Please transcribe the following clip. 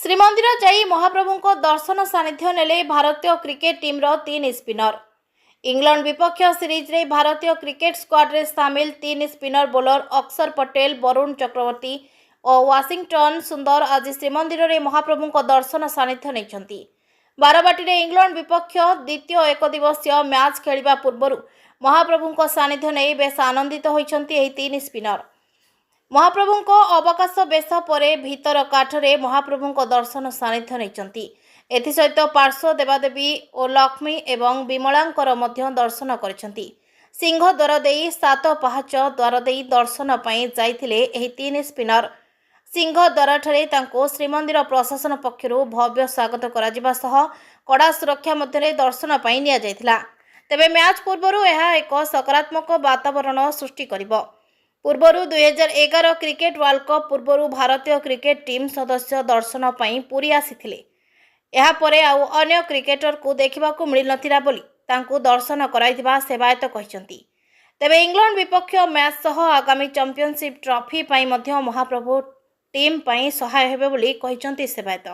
श्रीमंदिर जाई महाप्रभु दर्शन सानिध्य नेले भारतीय क्रिकेट टीम तीन स्पिनर। इंग्लैंड विपक्ष सीरीज रे भारतीय क्रिकेट स्क्वाड रे सामिल तीन स्पिनर बोलर अक्षर पटेल, वरुण चक्रवर्ती और वाशिंगटन सुंदर आज श्रीमंदिर रे महाप्रभु दर्शन सानिध्य नहीं। बारवाटी रे इंग्लैंड विपक्ष द्वितीय एक दिवसीय मैच खेलिबा पूर्व महाप्रभु सानिध्य नहीं बेस आनंदित होइछन्ति तीन स्पिनर। महाप्रभु अवकाश बेश पर भीतर काठरे महाप्रभु दर्शन सानिध्य नहीं। एसहित पार्श्व देवादेवी और लक्ष्मी एवं विमलांकर मध्य दर्शन करिसेंति। सिंह द्वार देई सात पाहाच द्वार देई दर्शन पाई जाइथिले एही तीन स्पिनर। सिंह द्वार ठारे तांको श्रीमंदिर प्रशासन पक्षरु भव्य स्वागत करा सह कड़ा सुरक्षा मध्य दर्शन पाई निया जाइथिला। तेबे मैच पूर्व यह एक सकारात्मक वातावरण सृष्टि करिबो। पूर्वर 2011 क्रिकेट वर्ल्ड कप पूर्व भारतीय क्रिकेट टीम सदस्य दर्शन पाई पुरी आसीथिले। यह परे आउ अन्य क्रिकेटर को देखा मिल नथिला बोली तांकु दर्शन कराइथिबा सेवायत कहिसंती। तेबे इंग्लैंड विपक्ष मैच सह आगामी चैंपियनशिप ट्रॉफी पाई मध्य महाप्रभु टीम पाई सहाय हेबे बोली कहिसंती सेवायत।